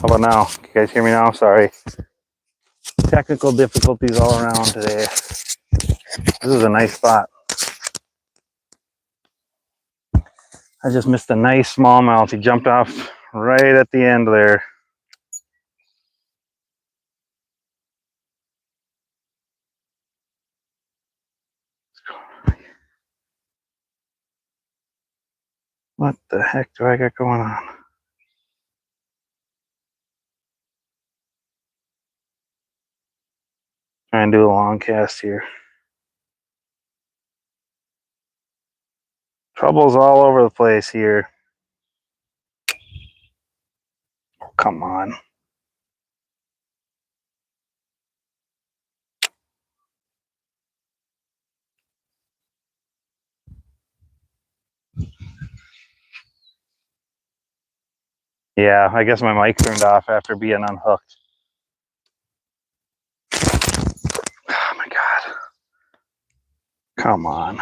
How about now? Can you guys hear me now? Sorry. Technical difficulties all around today. This is a nice spot. I just missed a nice smallmouth. He jumped off right at the end there. What the heck do I got going on? Try and do a long cast here. Trouble's all over the place here. Oh, come on. Yeah, I guess my mic turned off after being unhooked. Oh my God. Come on.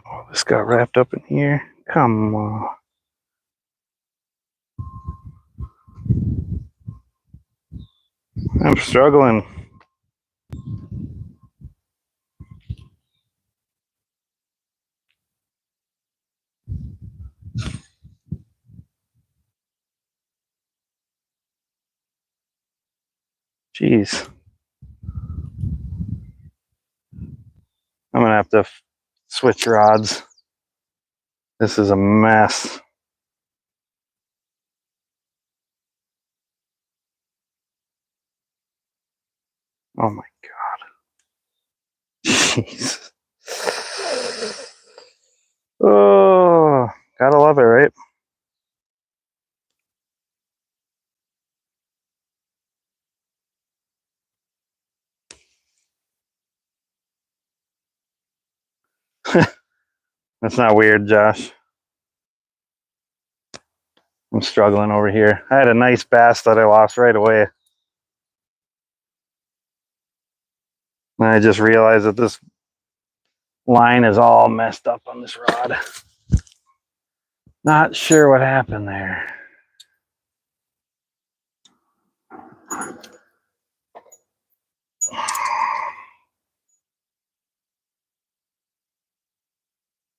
Oh, this got wrapped up in here. Come on. I'm struggling. Jeez. I'm gonna have to switch rods. This is a mess. Oh my God. Jeez. Oh, gotta love it, right? That's not weird, Josh. I'm struggling over here. I had a nice bass that I lost right away. And I just realized that this line is all messed up on this rod. Not sure what happened there.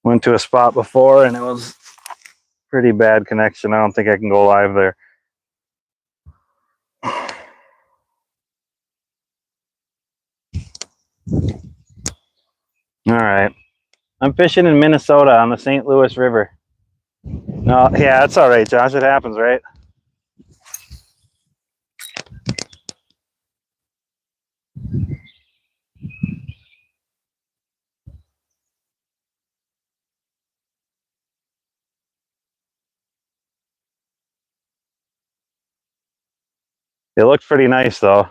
Went to a spot before and it was pretty bad connection. I don't think I can go live there. All right. I'm fishing in Minnesota on the St. Louis River. No, yeah, that's all right, Josh. It happens, right? It looked pretty nice, though.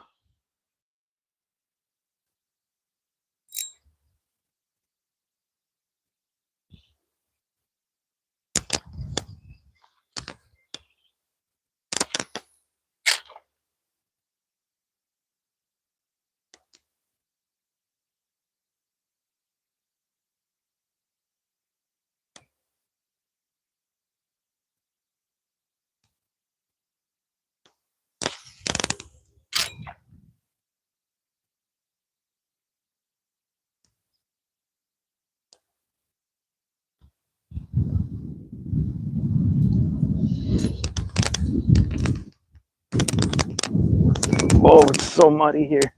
Oh, it's so muddy here.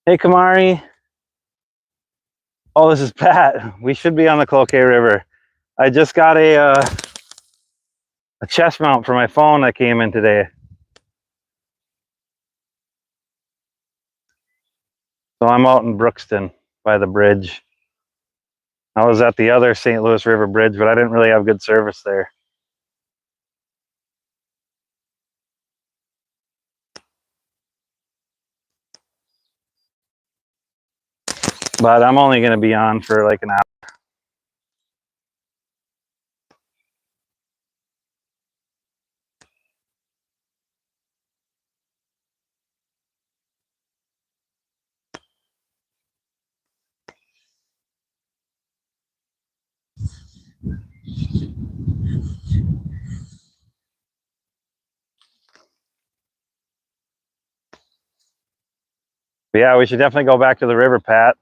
Hey, Kamari. Oh, this is Pat. We should be on the Cloquet River. I just got a chest mount for my phone that came in today. So I'm out in Brookston by the bridge. I was at the other St. Louis River Bridge, but I didn't really have good service there. But I'm only going to be on for like an hour. But yeah, we should definitely go back to the river, Pat.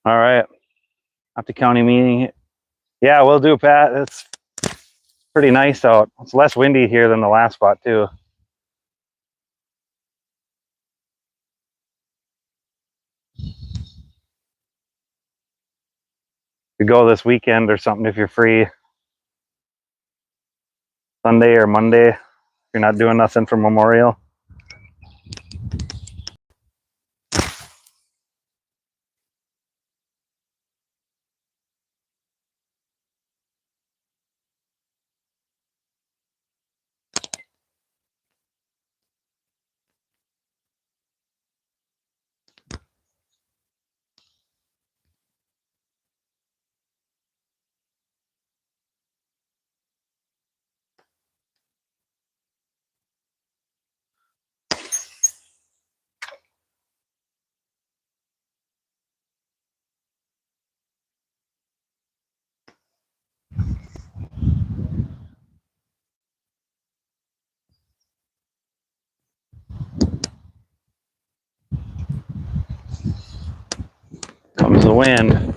All right. After county meeting. Yeah, we'll do, Pat. It's pretty nice out. It's less windy here than the last spot, too. You go this weekend or something if you're free. Sunday or Monday. If you're not doing nothing for Memorial. Comes the wind.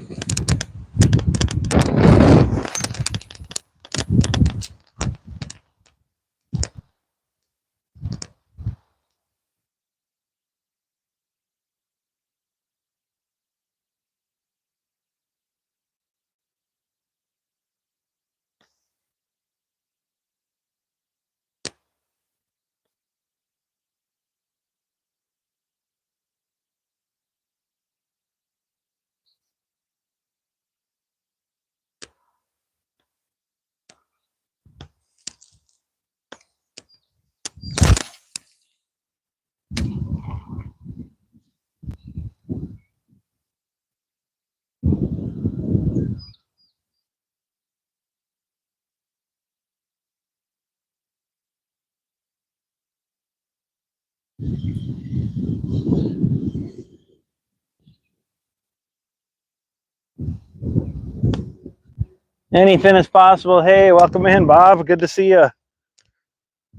Anything is possible. Hey, welcome in, Bob. Good to see you.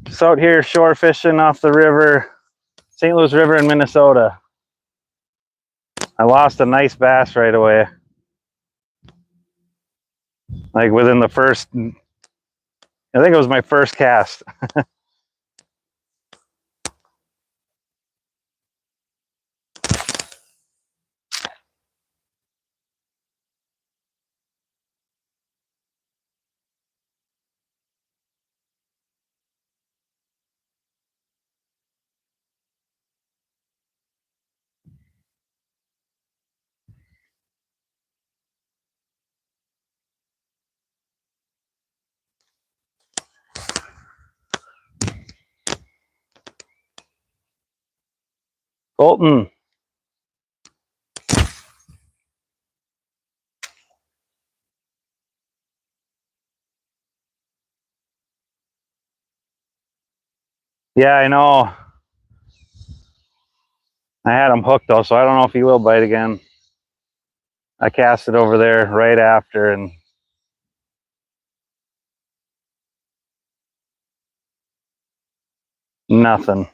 Just out here shore fishing off the river, St. Louis River in Minnesota. I lost a nice bass right away. Like within the first, I think it was my first cast. Colton. Yeah, I know. I had him hooked though, so I don't know if he will bite again. I cast it over there right after and nothing.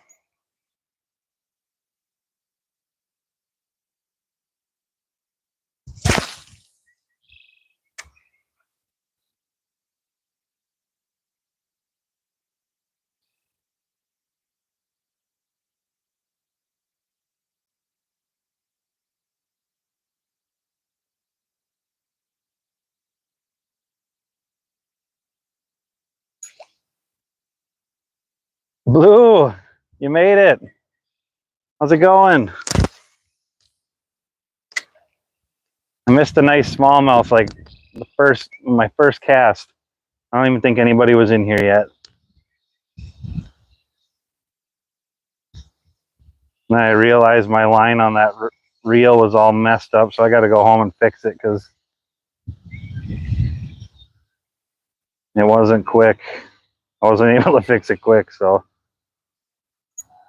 Blue, you made it. How's it going? I missed a nice smallmouth like my first cast. I don't even think anybody was in here yet. And I realized my line on that reel was all messed up, so I got to go home and fix it because it wasn't quick. I wasn't able to fix it quick, so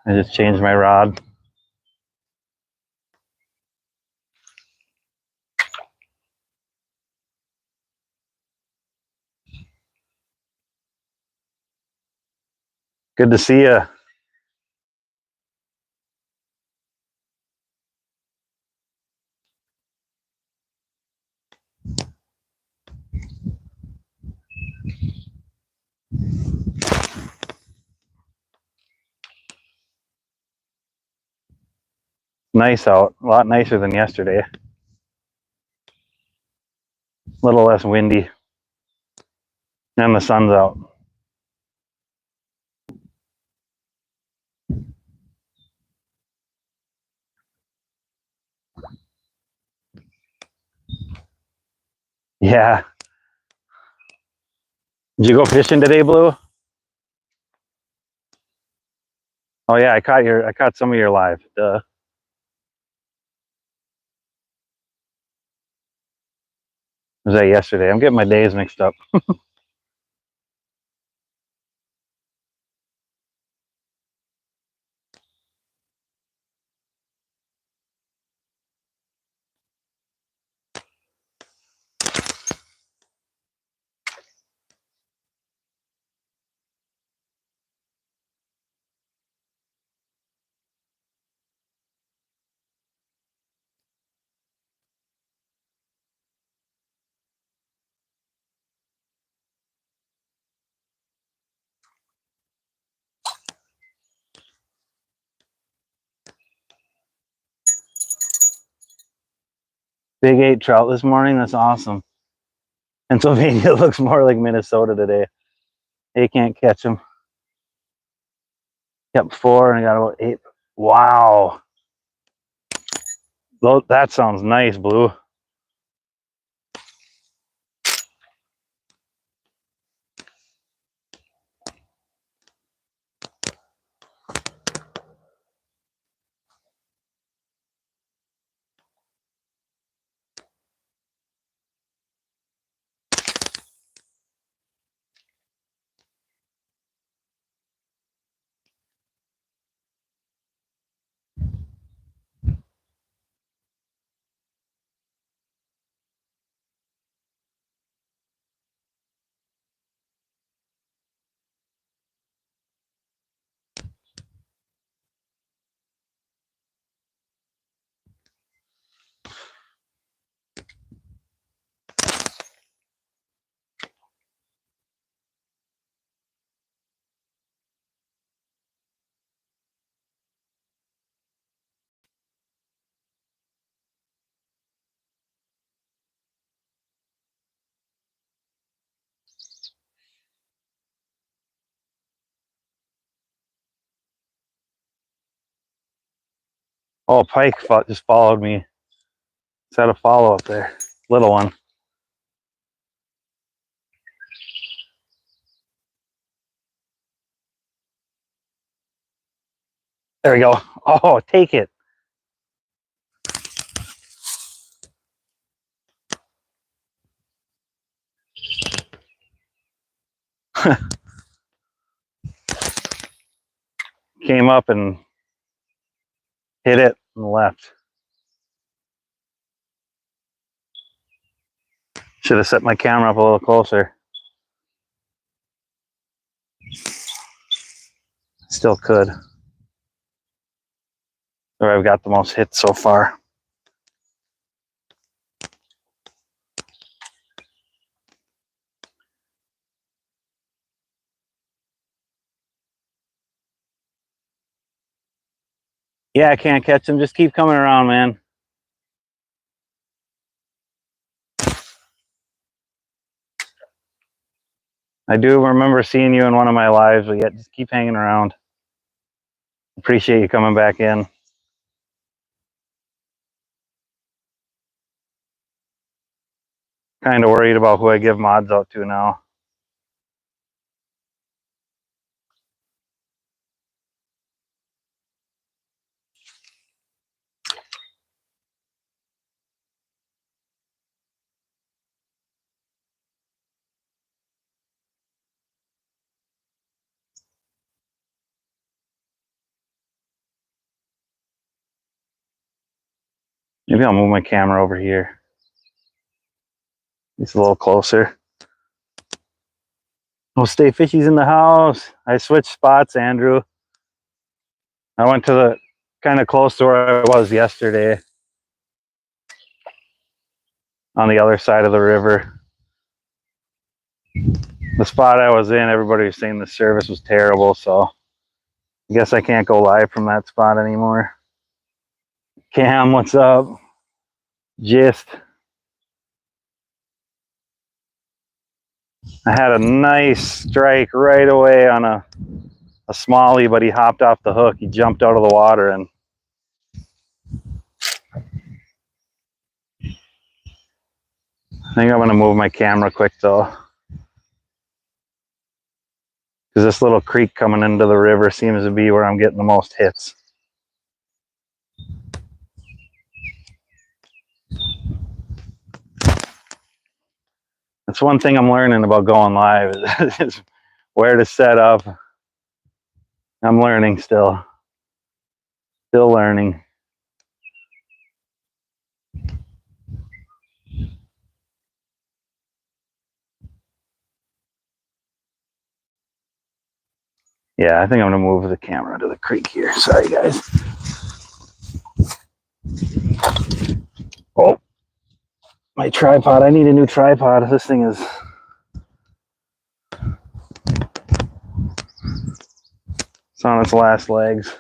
I just changed my rod. Good to see you. Nice out. A lot nicer than yesterday. A little less windy. And the sun's out. Yeah. Did you go fishing today, Blue? Oh yeah, I caught some of your live. Duh. Was that yesterday? I'm getting my days mixed up. Big 8 trout this morning. That's awesome. Pennsylvania looks more like Minnesota today. They can't catch them. Kept 4 and I got about 8. Wow. That sounds nice, Blue. Oh, pike just followed me. It's had a follow up there. Little one. There we go. Oh, take it. Came up and hit it on the left. Should have set my camera up a little closer. Still could. Where I've got the most hits so far. Yeah, I can't catch them. Just keep coming around, man. I do remember seeing you in one of my lives, but yet just keep hanging around. Appreciate you coming back in. kind of worried about who I give mods out to now. Maybe I'll move my camera over here. It's a little closer. Oh, Stay Fishy's in the house. I switched spots, Andrew. I went to the kind of close to where I was yesterday. On the other side of the river. The spot I was in, everybody was saying the service was terrible, so I guess I can't go live from that spot anymore. Cam, what's up? Gist. I had a nice strike right away on a smallie, but he hopped off the hook. He jumped out of the water, and I think I'm going to move my camera quick though, because this little creek coming into the river seems to be where I'm getting the most hits. That's one thing I'm learning about going live is where to set up. I'm learning still learning. Yeah, I think I'm gonna move the camera to the creek here. Sorry, guys. Oh, my tripod. I need a new tripod. This thing is... It's on its last legs.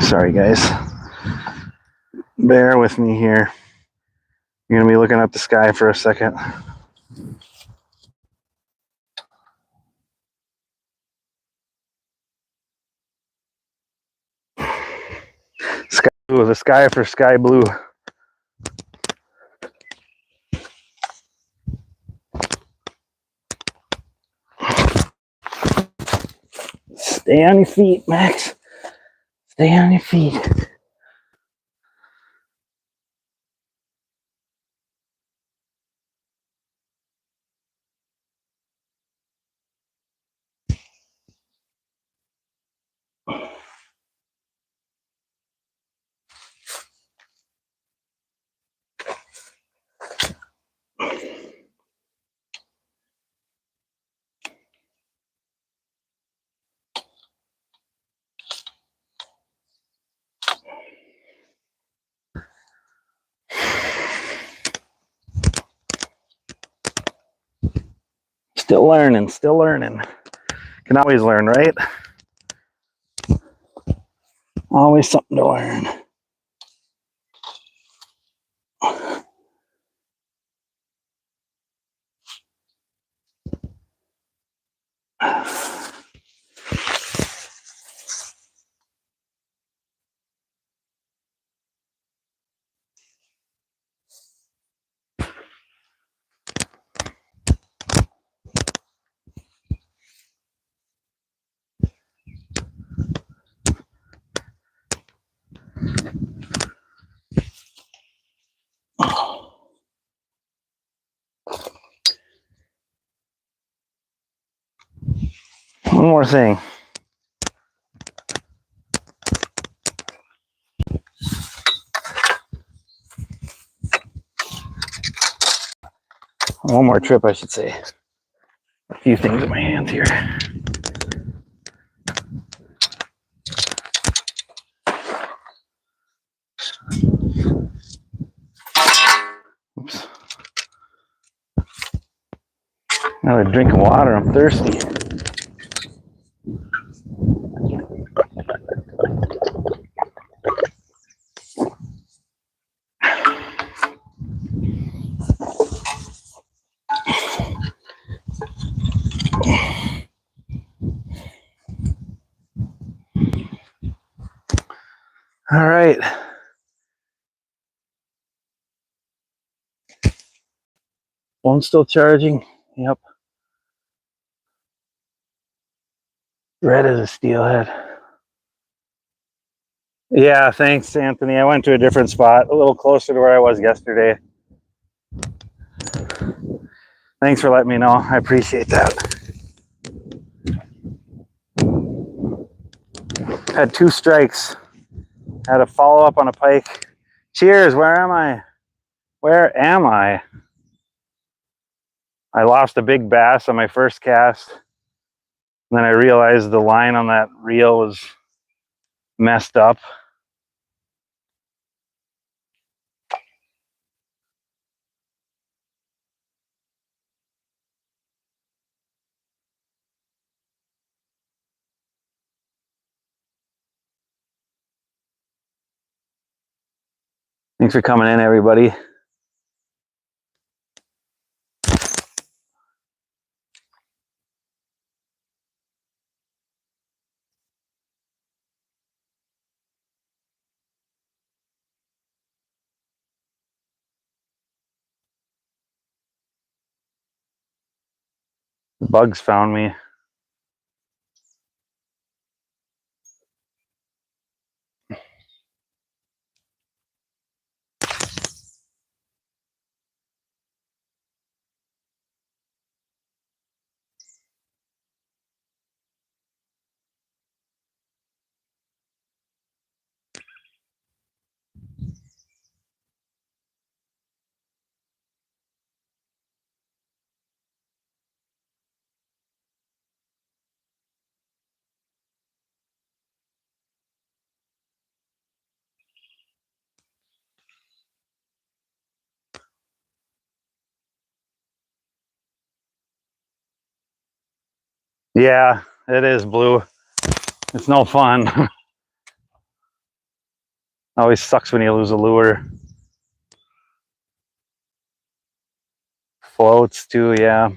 Sorry, guys. Bear with me here. You're gonna be looking at the sky for a second. Sky blue, the sky for sky blue. Stay on your feet, Max. Stay on your feet. Still learning, still learning. Can always learn, right? Always something to learn. One more thing. One more trip, I should say. A few things in my hands here. Oops. Another drink of water, I'm thirsty. All right. Phone's still charging. Yep. Red as a steelhead. Yeah, thanks, Anthony. I went to a different spot, a little closer to where I was yesterday. Thanks for letting me know. I appreciate that. Had 2 strikes. Had a follow-up on a pike. Cheers, where am I? Where am I? I lost a big bass on my first cast. And then I realized the line on that reel was messed up. Thanks for coming in, everybody. The bugs found me. Yeah, it is blue. It's no fun. Always sucks when you lose a lure. Floats too, yeah.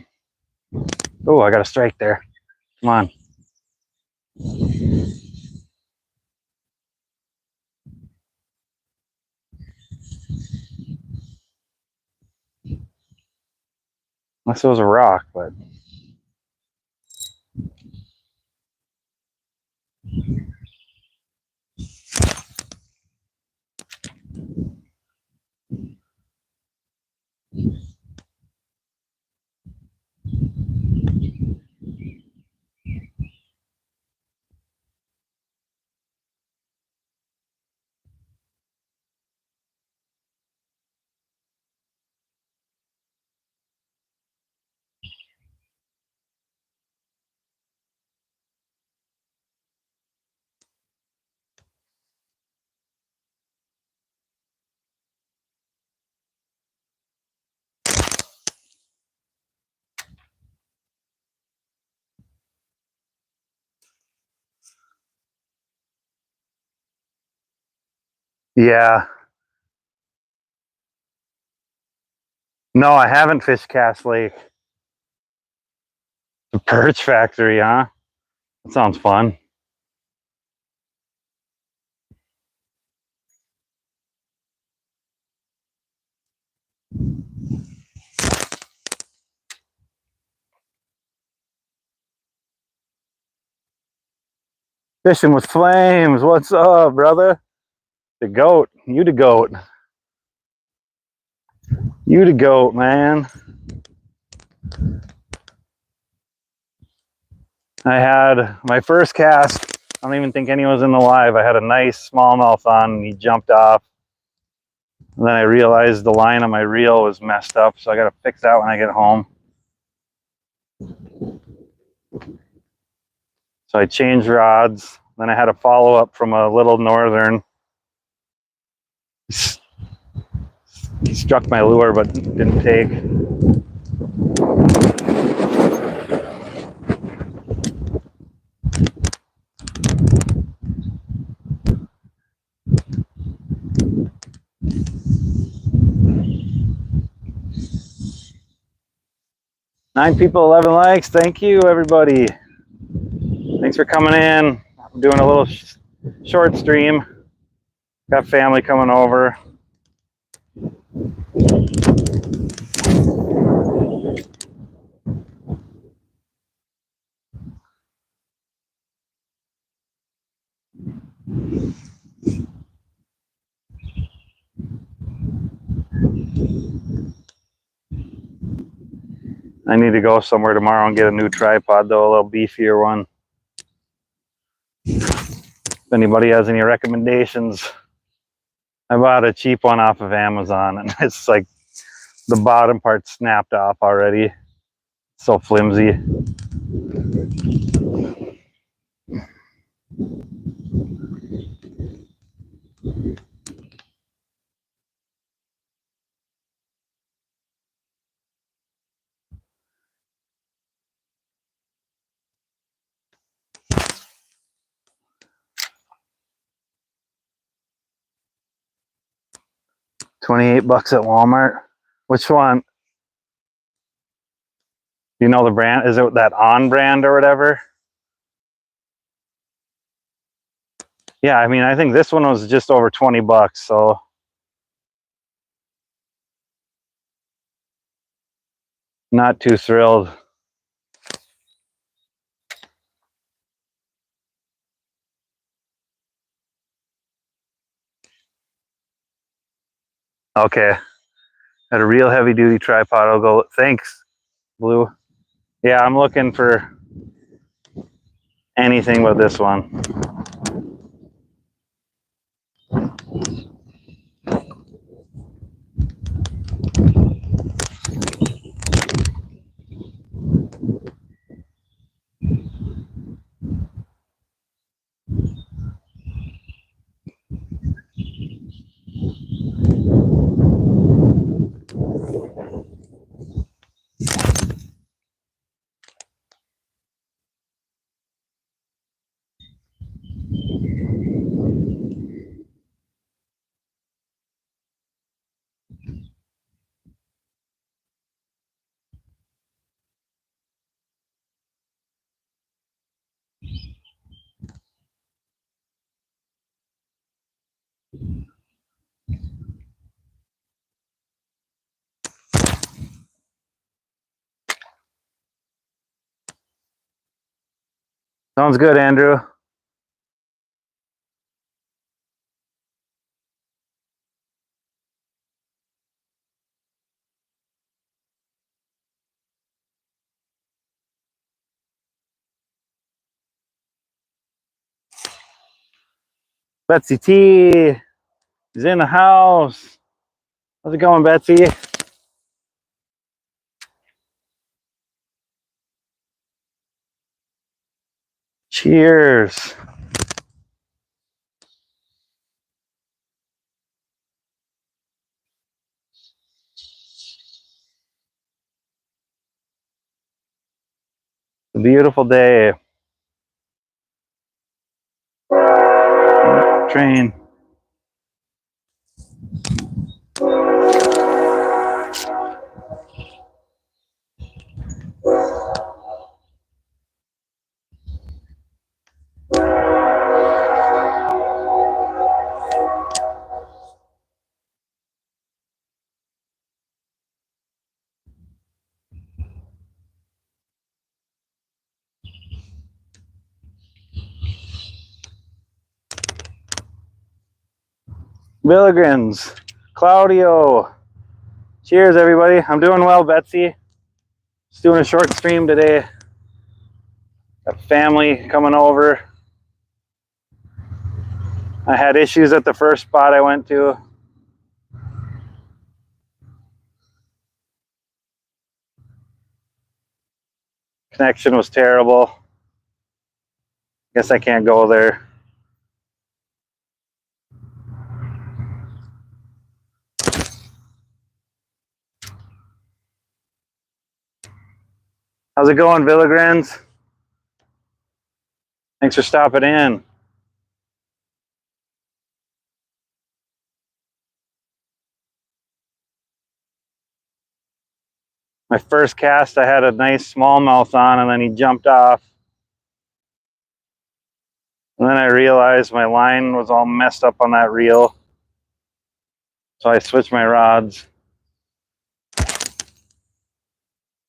Oh, I got a strike there. Come on. Unless it was a rock, but yeah. No, I haven't fished Cass Lake. The Perch Factory, huh? That sounds fun. Fishing with Flames. What's up, brother? The goat. You the goat. You the goat, man. I had my first cast. I don't even think anyone was in the live. I had a nice smallmouth on and he jumped off. And then I realized the line on my reel was messed up, so I got to fix that when I get home. So I changed rods. Then I had a follow-up from a little northern. He struck my lure but didn't take. Nine people, 11 likes. Thank you, everybody. Thanks for coming in. I'm doing a little short stream. Got family coming over. I need to go somewhere tomorrow and get a new tripod though, a little beefier one. If anybody has any recommendations. I bought a cheap one off of Amazon and it's like the bottom part snapped off already. So flimsy. $28 at Walmart. Which one? Do you know the brand? Is it that On brand or whatever? Yeah, I mean, I think this one was just over $20, so not too thrilled. Okay, got a real heavy duty tripod. I'll go. Thanks, Blue. Yeah, I'm looking for anything but this one. Sounds good, Andrew. Betsy T is in the house. How's it going, Betsy? Cheers. A beautiful day. Train. Billigrins. Claudio. Cheers, everybody. I'm doing well, Betsy. Just doing a short stream today. Got family coming over. I had issues at the first spot I went to. Connection was terrible. Guess I can't go there. How's it going, Villagrans? Thanks for stopping in. My first cast, I had a nice smallmouth on, and then he jumped off. And then I realized my line was all messed up on that reel. So I switched my rods.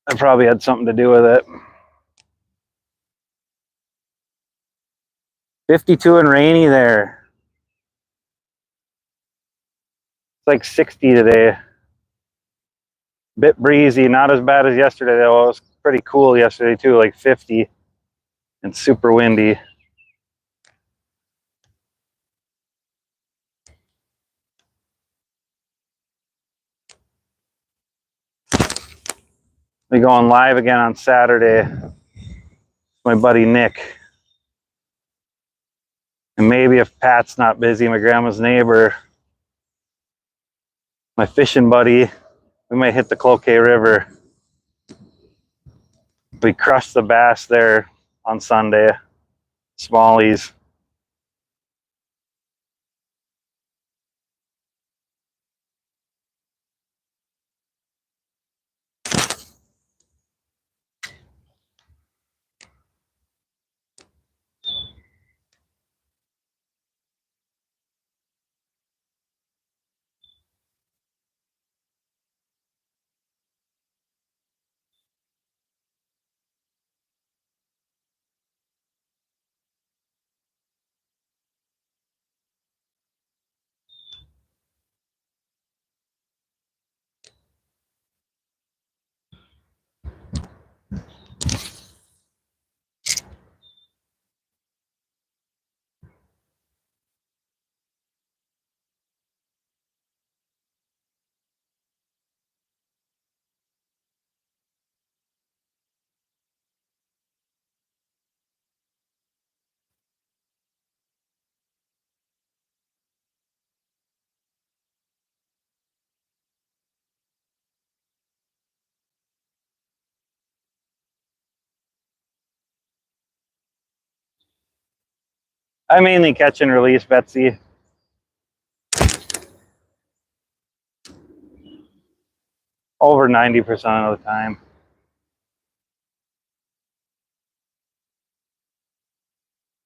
I probably had something to do with it. 52 and rainy there. It's like 60 today. Bit breezy, not as bad as yesterday though. It was pretty cool yesterday too, like 50 and super windy. We're going live again on Saturday. My buddy Nick. And maybe if Pat's not busy, my grandma's neighbor, my fishing buddy, we might hit the Cloquet River. We crushed the bass there on Sunday. Smallies. I mainly catch and release, Betsy. Over 90% of the time.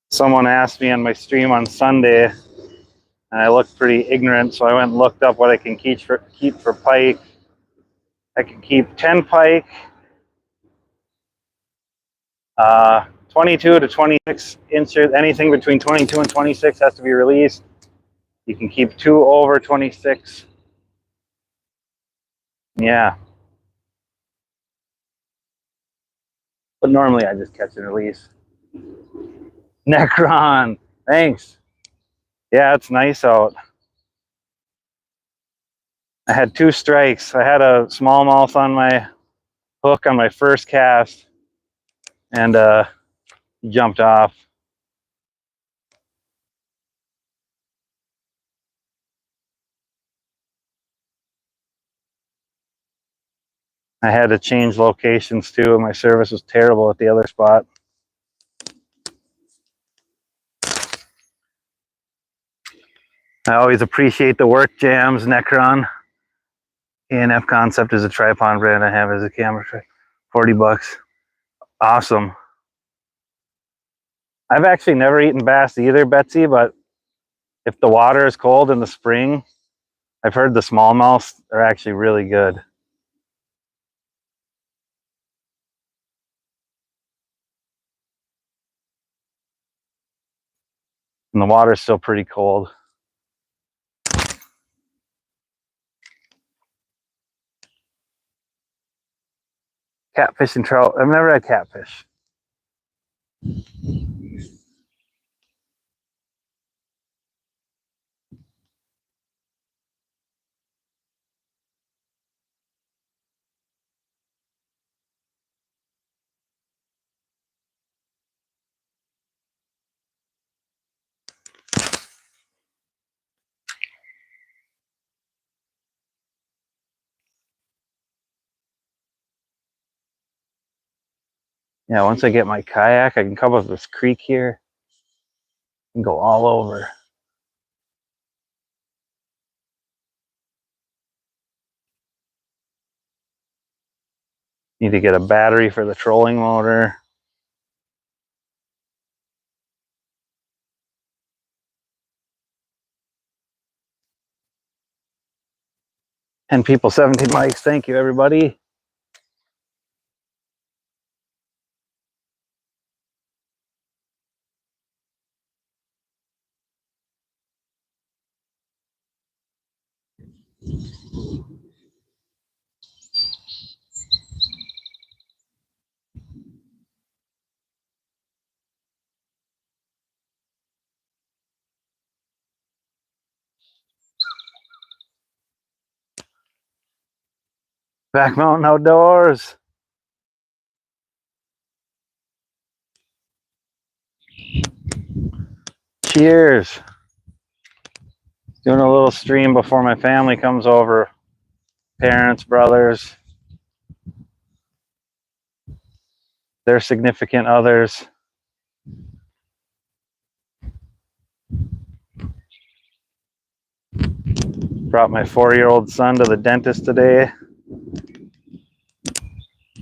Someone asked me on my stream on Sunday, and I looked pretty ignorant, so I went and looked up what I can keep for pike. I can keep 10 pike, 22 to 26 inches, anything between 22 and 26 has to be released. You can keep 2 over 26. Yeah. But normally I just catch and release. Necron, thanks. Yeah, it's nice out. I had 2 strikes. I had a smallmouth on my hook on my first cast, and jumped off. I had to change locations too. My service was terrible at the other spot. I always appreciate the work jams, Necron. ANF Concept is a tripod brand I have as a camera tray. 40 bucks. Awesome. I've actually never eaten bass either, Betsy, but if the water is cold in the spring, I've heard the smallmouths are actually really good. And the water's still pretty cold. Catfish and trout. I've never had catfish. Yeah, once I get my kayak, I can come up this creek here and go all over. Need to get a battery for the trolling motor. 10 people, 17 mics. Thank you, everybody. Back Mountain Outdoors. Cheers. Doing a little stream before my family comes over. Parents, brothers, their significant others. Brought my 4-year-old son to the dentist today.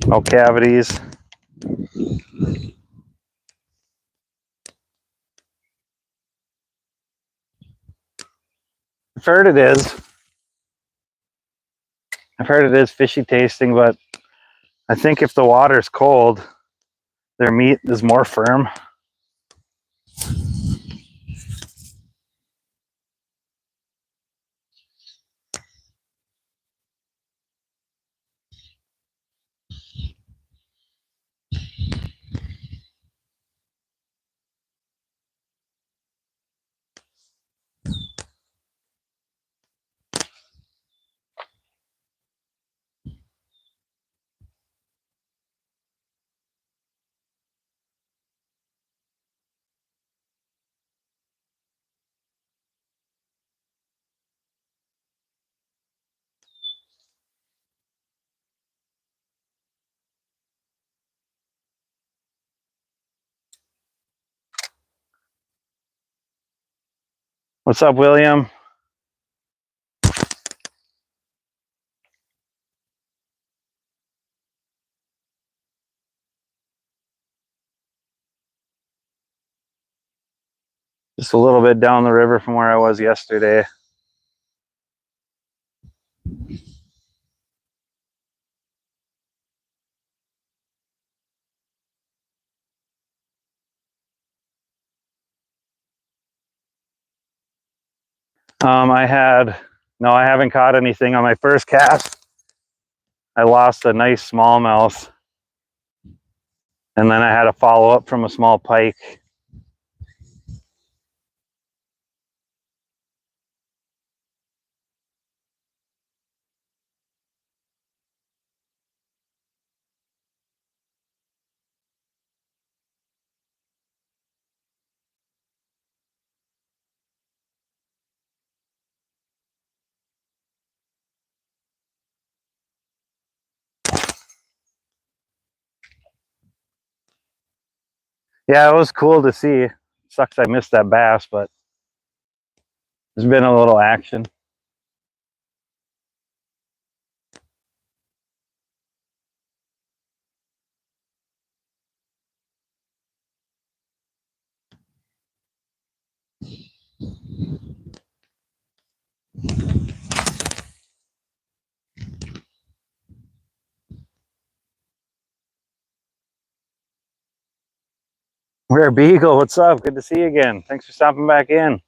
No cavities. I've heard it is. I've heard it is fishy tasting, but I think if the water's cold, their meat is more firm. What's up, William? Just a little bit down the river from where I was yesterday. I haven't caught anything on my first cast. I lost a nice smallmouth, and then I had a follow up from a small pike. Yeah, it was cool to see. Sucks I missed that bass, but there's been a little action. Rare Beagle, what's up? Good to see you again. Thanks for stopping back in.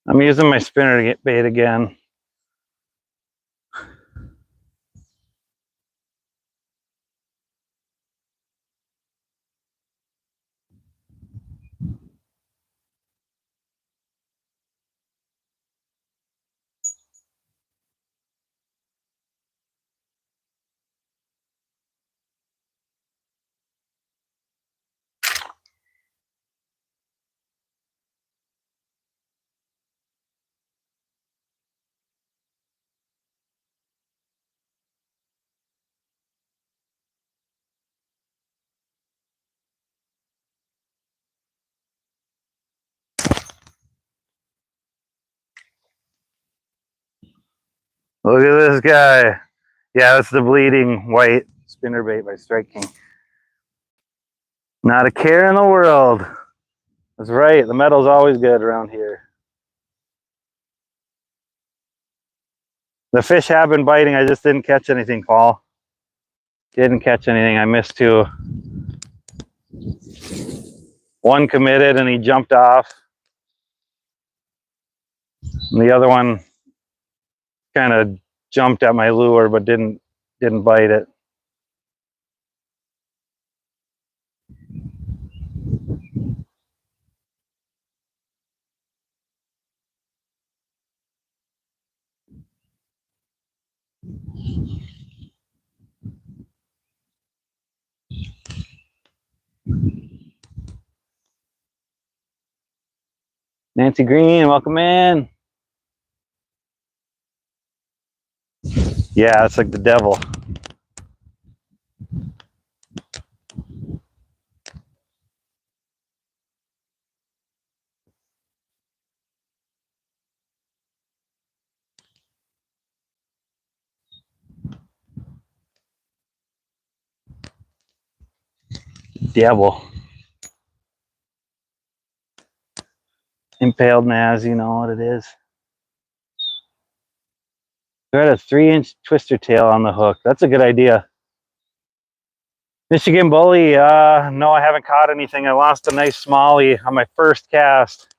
I'm using my spinner bait again. Look at this guy. Yeah, that's the bleeding white spinnerbait by Strike King. Not a care in the world. That's right. The metal's always good around here. The fish have been biting. I just didn't catch anything, Paul. Didn't catch anything. I missed two. One committed and he jumped off. And the other one kind of jumped at my lure but didn't bite it. Nancy Green, welcome in. Yeah, it's like the devil. Devil. Impaled Naz, you know what it is. Got a 3-inch twister tail on the hook. That's a good idea. Michigan Bully, no, I haven't caught anything. I lost a nice smallie on my first cast.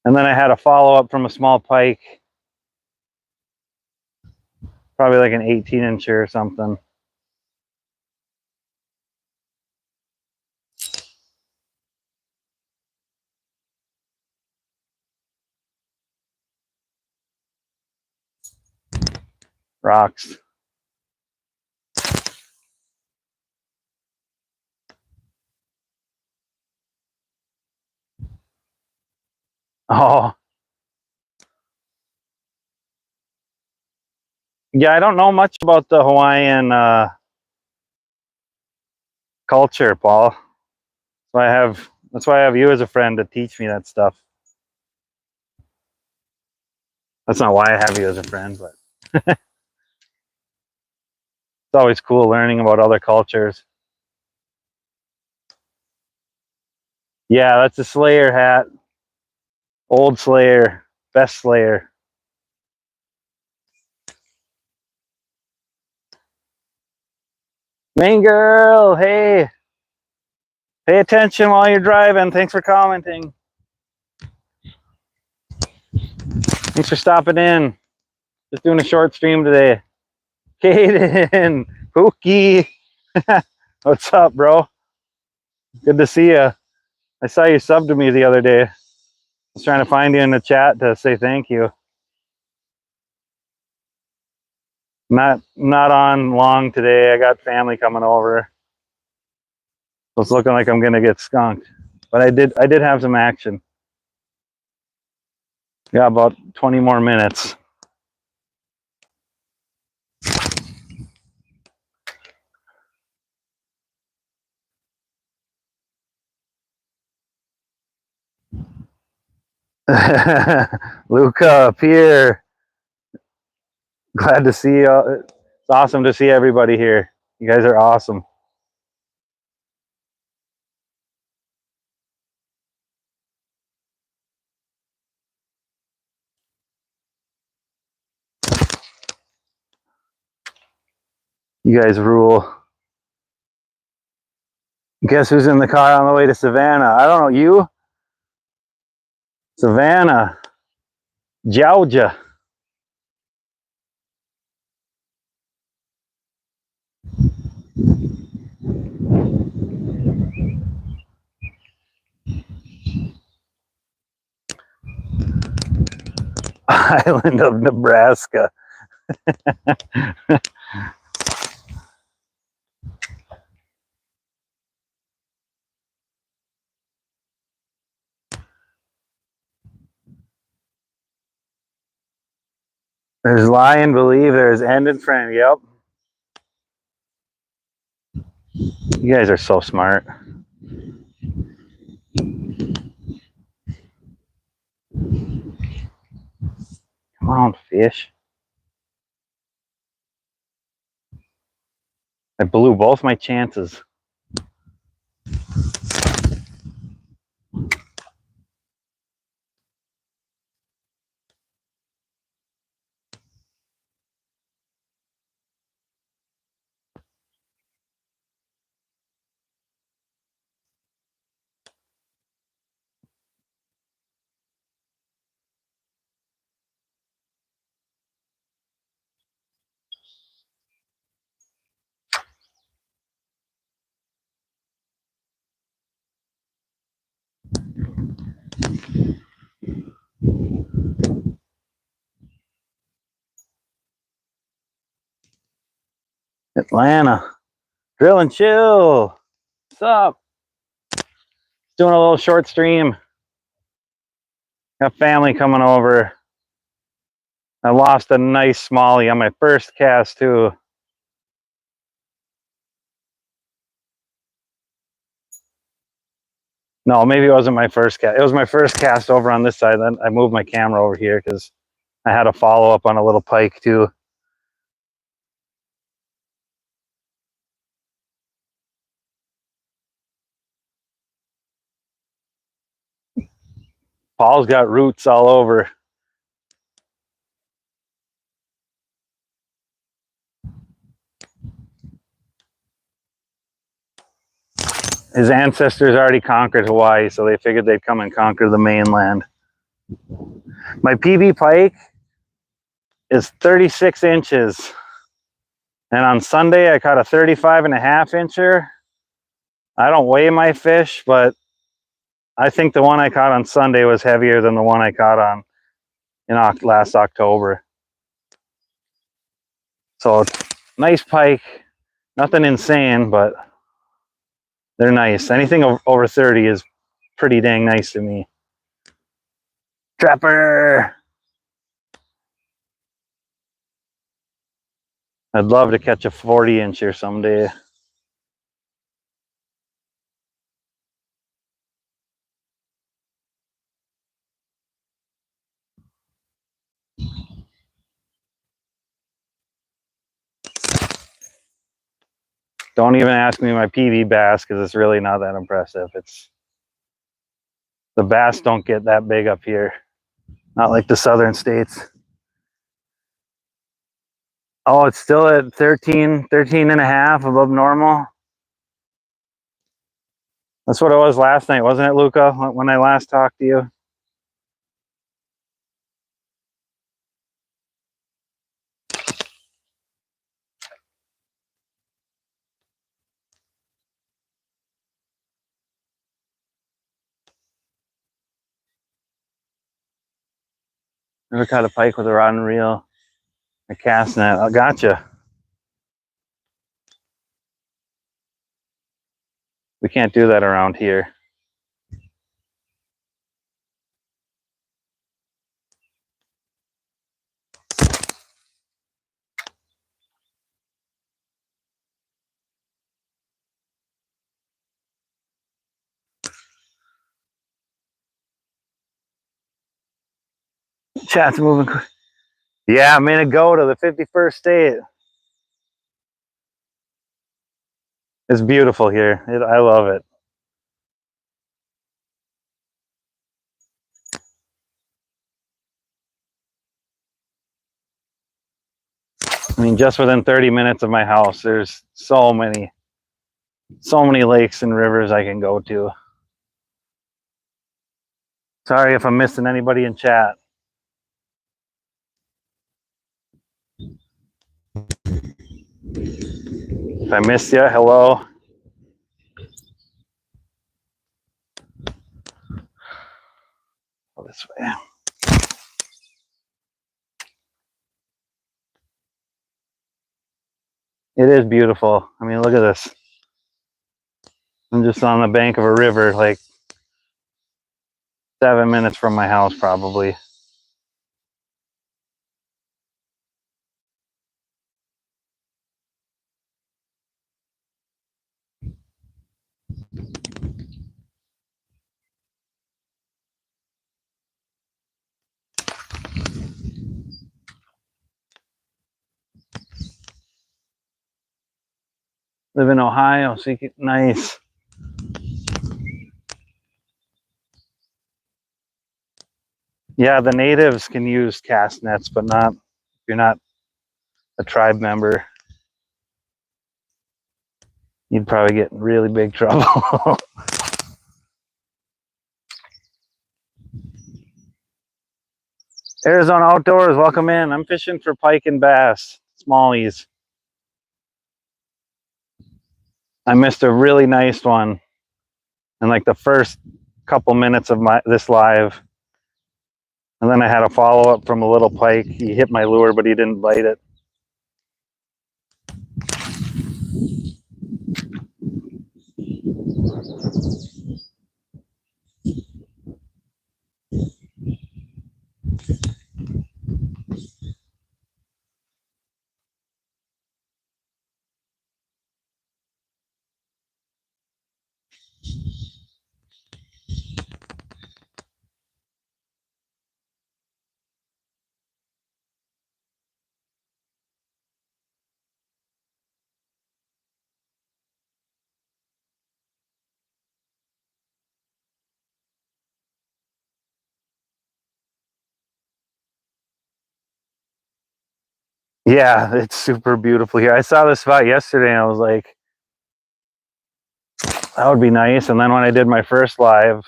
And then I had a follow-up from a small pike. Probably like an 18-incher or something. Rocks. Oh. Yeah, I don't know much about the Hawaiian culture, Paul. That's why I have you as a friend to teach me that stuff. That's not why I have you as a friend, but it's always cool learning about other cultures. Yeah, that's a Slayer hat. Old Slayer, best Slayer. Main girl, hey. Pay attention while you're driving. Thanks for commenting. Thanks for stopping in. Just doing a short stream today. Kaden, Pookie. What's up, bro? Good to see you. I saw you subbed to me the other day. I was trying to find you in the chat to say thank you. Not on long today. I got family coming over. So it's looking like I'm gonna get skunked. But I did have some action. Got about 20 more minutes. Luca, Pierre, glad to see you. It's awesome to see everybody here. You guys are awesome. You guys rule. Guess who's in the car on the way to Savannah? I don't know, you? Savannah, Georgia. Island of Nebraska. There's lie and believe, there's end and friend. Yep. You guys are so smart. Come on, fish. I blew both my chances. Atlanta. Drill and chill. What's up? Doing a little short stream. Got family coming over. I lost a nice smallie on my first cast too. No, maybe it wasn't my first cast. It was my first cast over on this side. Then I moved my camera over here because I had a follow up on a little pike too. Paul's got roots all over. His ancestors already conquered Hawaii, so they figured they'd come and conquer the mainland. My PB pike is 36 inches. And on Sunday, I caught a 35.5 incher. I don't weigh my fish, but I think the one I caught on Sunday was heavier than the one I caught on last October. So nice pike, nothing insane, but they're nice. Anything over 30 is pretty dang nice to me. Trapper! I'd love to catch a 40 incher someday. Don't even ask me my PB bass because it's really not that impressive. The bass don't get that big up here. Not like the southern states. Oh, it's still at 13 and a half above normal. That's what it was last night, wasn't it, Luca, when I last talked to you? Never caught a pike with a rod and reel. A cast net. I gotcha. We can't do that around here. Chat's moving quick. Yeah, MINNEGOATA, the 51st state. It's beautiful here. I love it. I mean, just within 30 minutes of my house, there's so many lakes and rivers I can go to. Sorry if I'm missing anybody in chat. If I missed you, hello. Go this way. It is beautiful. I mean, look at this. I'm just on the bank of a river, like 7 minutes from my house, probably. Live in Ohio, so you get nice. Yeah, the natives can use cast nets, but not if you're not a tribe member. You'd probably get in really big trouble. Arizona Outdoors, welcome in. I'm fishing for pike and bass, smallies. I missed a really nice one in like the first couple minutes of this live. And then I had a follow-up from a little pike. He hit my lure, but he didn't bite it. Yeah, it's super beautiful here. I saw this spot yesterday and I was like, that would be nice. And then when I did my first live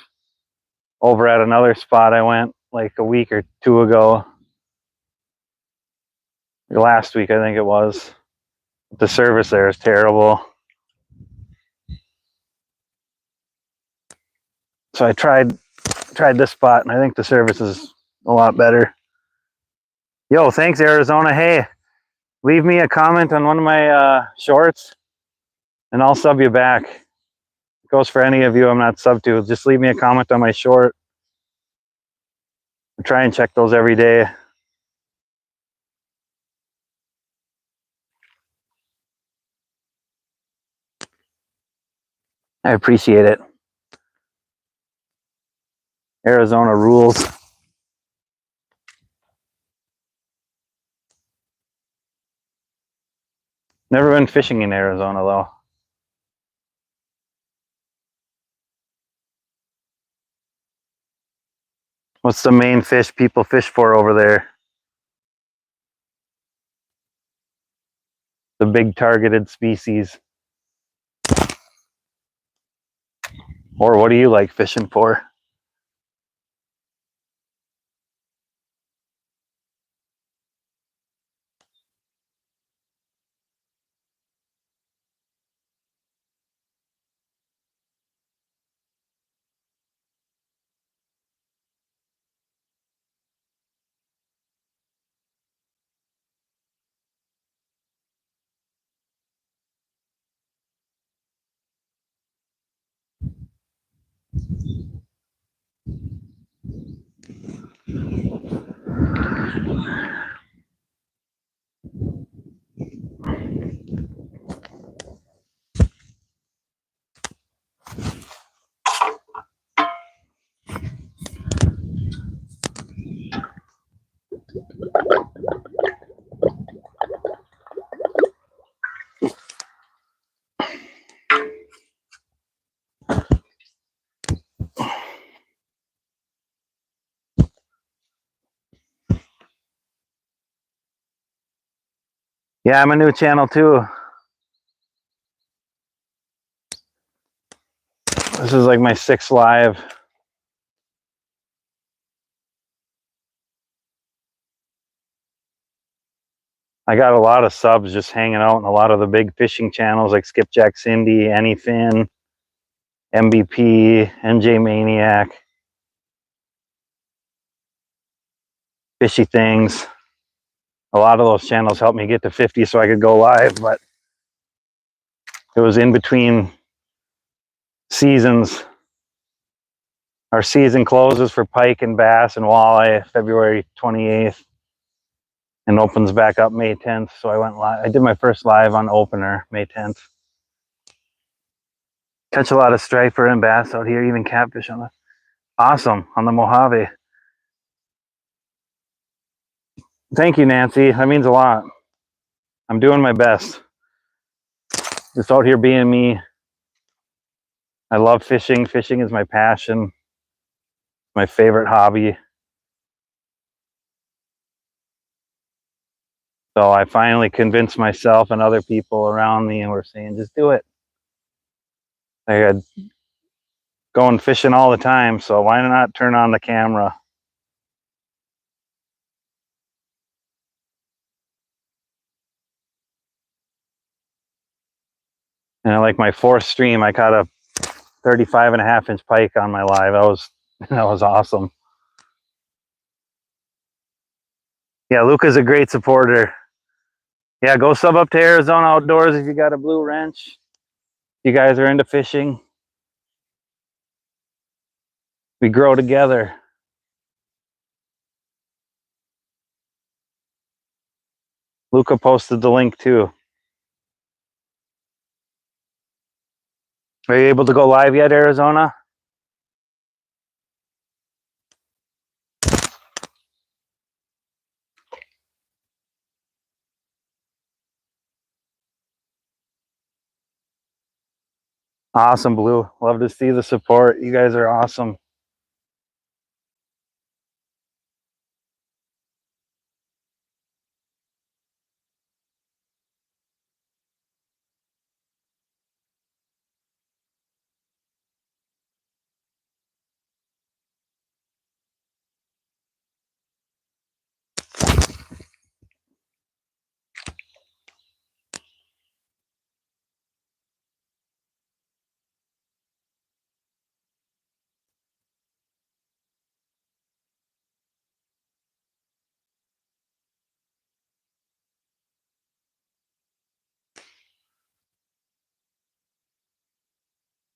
over at another spot, I went like a week or two ago. Last week, I think it was. The service there is terrible. So I tried this spot, and I think the service is a lot better. Yo, thanks, Arizona. Hey, leave me a comment on one of my shorts, and I'll sub you back. It goes for any of you I'm not sub to. Just leave me a comment on my short. I try and check those every day. I appreciate it. Arizona rules. Never been fishing in Arizona, though. What's the main fish people fish for over there? The big targeted species. Or what do you like fishing for? Yeah, I'm a new channel too. This is like my 6th live. I got a lot of subs just hanging out in a lot of the big fishing channels like Skipjack Cindy, Anyfin, MVP, NJ Maniac, Fishy Things. A lot of those channels helped me get to 50 so I could go live, but it was in between seasons. Our season closes for pike and bass and walleye February 28th and opens back up May 10th. So I went live. I did my first live on opener May 10th. Catch a lot of striper and bass out here, even catfish on the awesome on the Mojave. Thank you, Nancy. That means a lot. I'm doing my best. Just out here being me. I love fishing. Fishing is my passion, my favorite hobby. So I finally convinced myself and other people around me, and we're saying, just do it. I had going fishing all the time, so why not turn on the camera? And like my fourth stream, I caught a 35.5-inch pike on my live. That was awesome. Yeah, Luca's a great supporter. Yeah, go sub up to Arizona Outdoors if you got a blue wrench. You guys are into fishing. We grow together. Luca posted the link too. Are you able to go live yet, Arizona? Awesome, Blue. Love to see the support. You guys are awesome.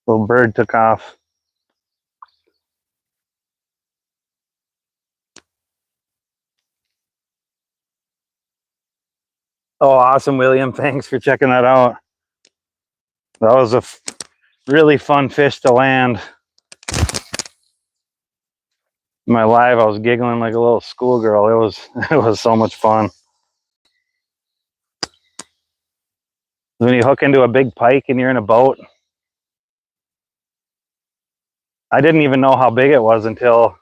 Little bird took off. Oh, awesome, William. Thanks for checking that out. That was a really fun fish to land. In my live, I was giggling like a little schoolgirl. It was so much fun. When you hook into a big pike and you're in a boat, I didn't even know how big it was until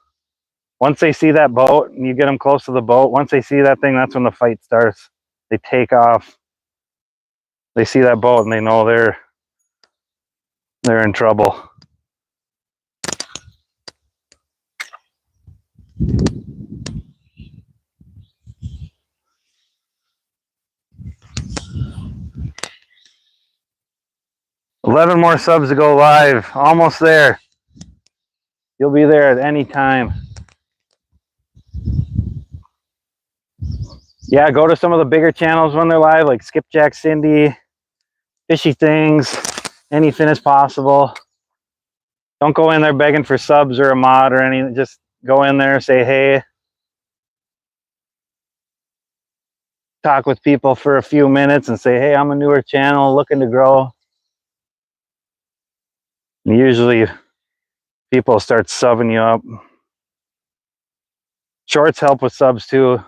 once they see that boat and you get them close to the boat, once they see that thing, that's when the fight starts. They take off. They see that boat and they know they're in trouble. $11 more subs to go live. Almost there. You'll be there at any time. Yeah, go to some of the bigger channels when they're live, like Skipjack Cindy, Fishy Things, Anyfin as possible. Don't go in there begging for subs or a mod or anything. Just go in there, say hey. Talk with people for a few minutes and say, hey, I'm a newer channel looking to grow. And usually people start subbing you up. Shorts help with subs too.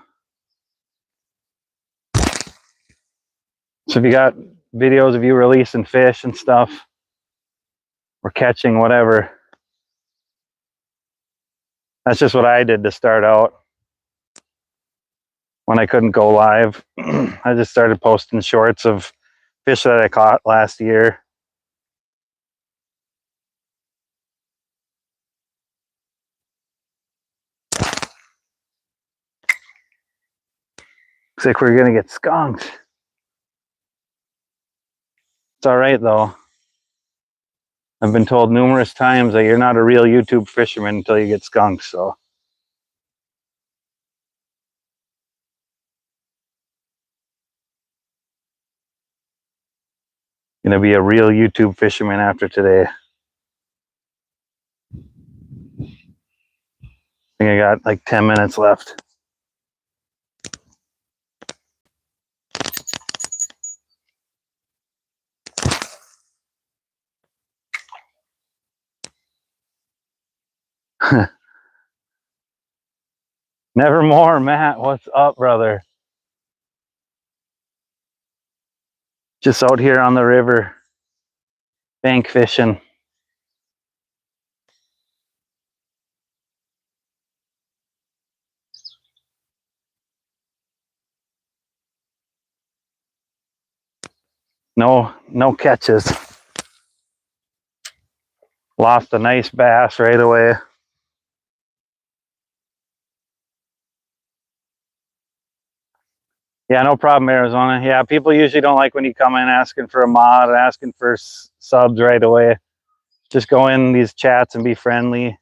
So if you got videos of you releasing fish and stuff, or catching whatever, that's just what I did to start out. When I couldn't go live, I just started posting shorts of fish that I caught last year. Looks like we're gonna get skunked. It's all right though. I've been told numerous times that you're not a real YouTube fisherman until you get skunked, so. Gonna be a real YouTube fisherman after today. I think I got like 10 minutes left. Nevermore, Matt. What's up, brother? Just out here on the river, bank fishing. No catches. Lost a nice bass right away. Yeah, no problem, Arizona. Yeah, people usually don't like when you come in asking for a mod, asking for subs right away. Just go in these chats and be friendly.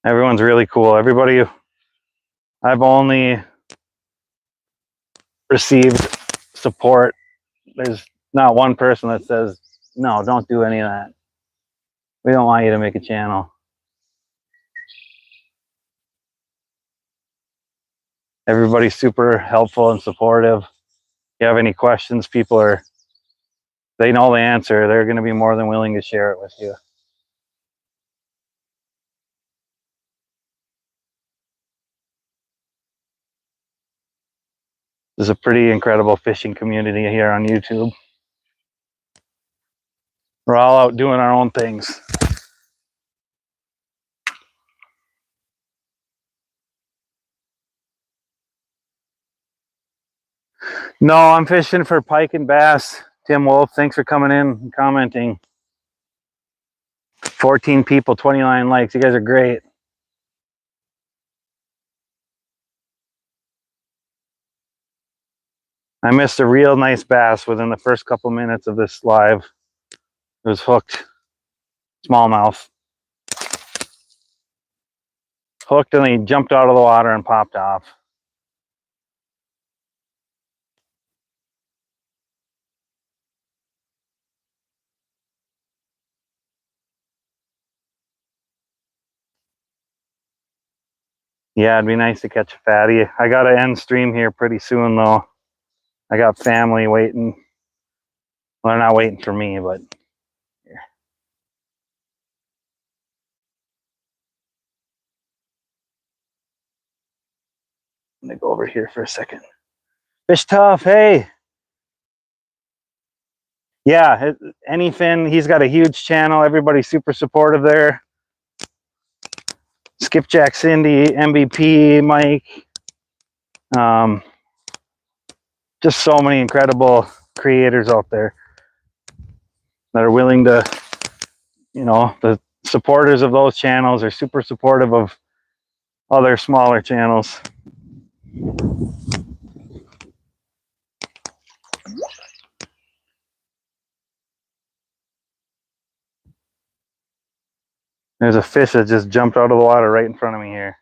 Everyone's really cool. Everybody, I've only received support. There's not one person that says, no, don't do any of that. We don't want you to make a channel. Everybody's super helpful and supportive. If you have any questions, they know the answer. They're going to be more than willing to share it with you. There's a pretty incredible fishing community here on YouTube. We're all out doing our own things. No, I'm fishing for pike and bass. Tim Wolf, thanks for coming in and commenting. 14 people, 29 likes. You guys are great. I missed a real nice bass within the first couple minutes of this live. It was hooked. Smallmouth. Hooked and he jumped out of the water and popped off. Yeah, it'd be nice to catch a fatty. I gotta end stream here pretty soon though. I got family waiting. Well, they're not waiting for me, but here. I'm gonna go over here for a second. Fish Tough, hey. Yeah, anything. He's got a huge channel. Everybody's super supportive there. Skipjack Cindy, MVP, Mike. Just so many incredible creators out there that are willing to, the supporters of those channels are super supportive of other smaller channels. There's a fish that just jumped out of the water right in front of me here.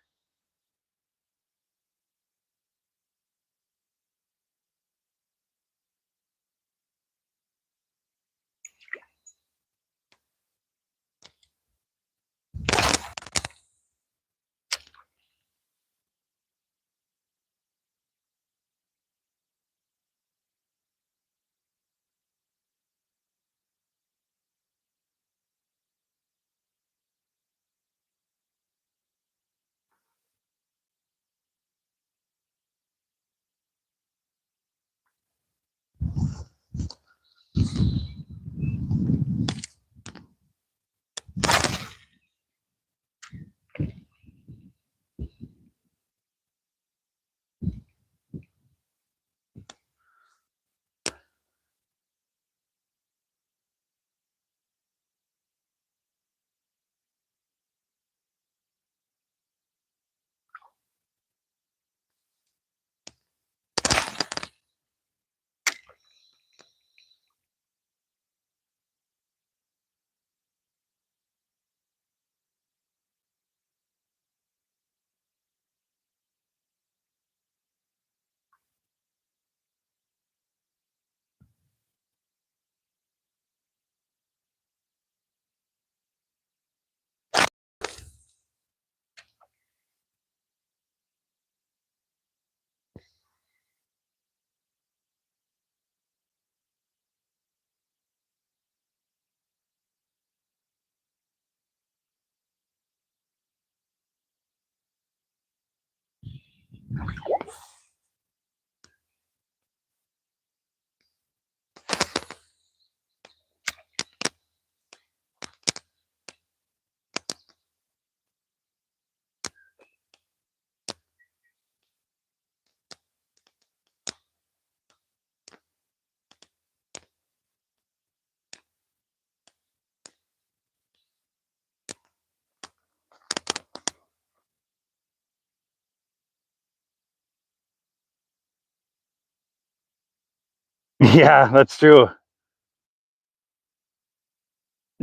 Yeah, that's true.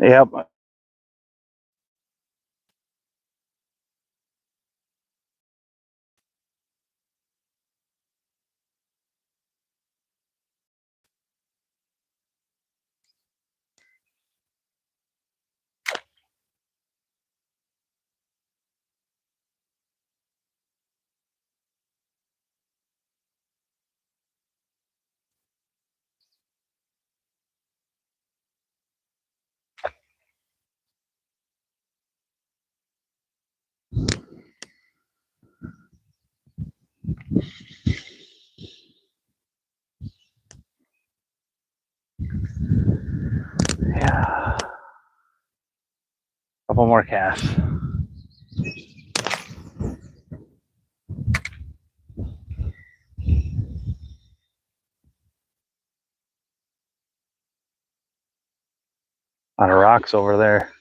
Yep. Yeah. Couple more casts. A lot of rocks over there.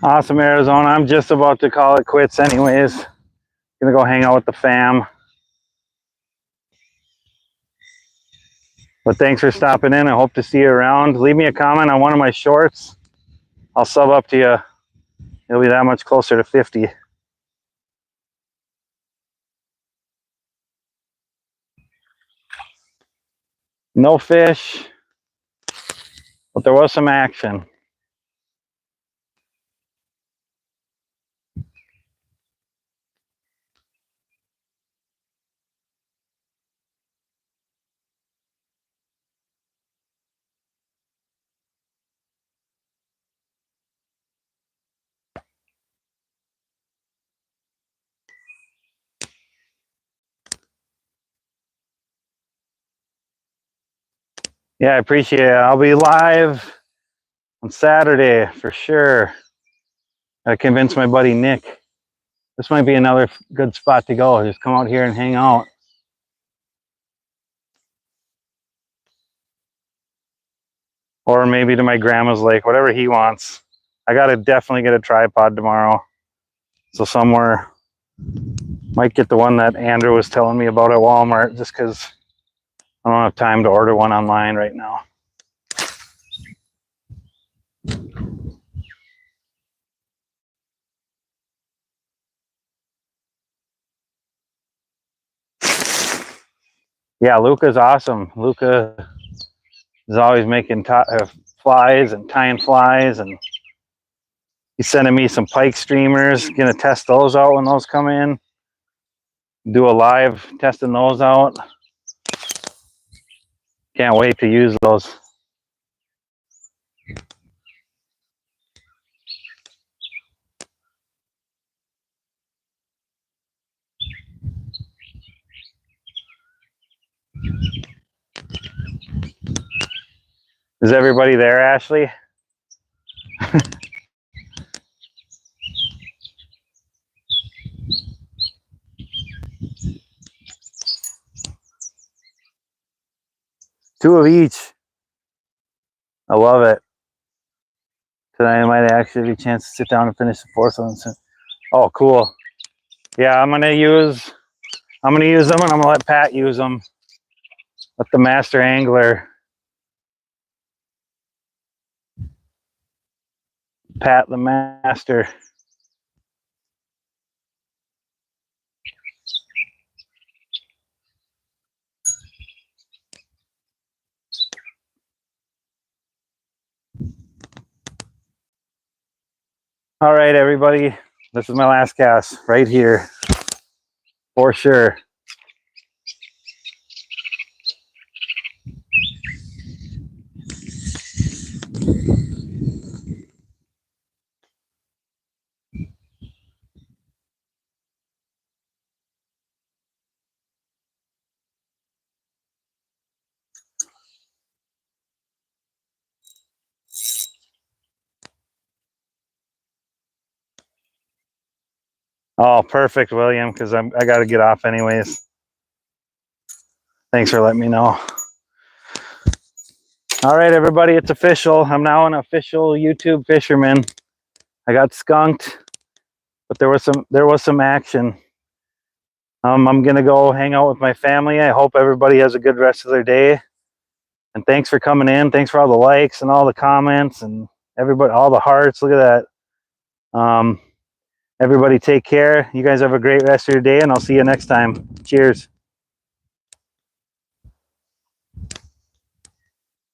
Awesome, Arizona. I'm just about to call it quits anyways. Gonna go hang out with the fam. But thanks for stopping in. I hope to see you around. Leave me a comment on one of my shorts. I'll sub up to you. It'll be that much closer to 50. No fish, but there was some action. Yeah, I appreciate it. I'll be live on Saturday for sure. I convinced my buddy Nick. This might be another good spot to go. Just come out here and hang out. Or maybe to my grandma's lake, whatever he wants. I gotta definitely get a tripod tomorrow. So somewhere, might get the one that Andrew was telling me about at Walmart, just because I don't have time to order one online right now. Yeah, Luca's awesome. Luca is always making flies and tying flies, and he's sending me some pike streamers. Gonna test those out when those come in. Do a live testing those out. Can't wait to use those. Is everybody there, Ashley? Two of each. I love it. Tonight I might actually have a chance to sit down and finish the fourth one. Oh, cool. Yeah, I'm gonna use them, and I'm gonna let Pat use them. Let the master angler, Pat the master. All right, everybody. This is my last cast right here, for sure. Oh, perfect, William, because I got to get off anyways. Thanks for letting me know. All right, everybody, it's official. I'm now an official YouTube fisherman. I got skunked, but there was some action. I'm gonna go hang out with my family. I hope everybody has a good rest of their day. And thanks for coming in. Thanks for all the likes and all the comments and everybody, all the hearts. Look at that. Everybody take care. You guys have a great rest of your day, and I'll see you next time. Cheers.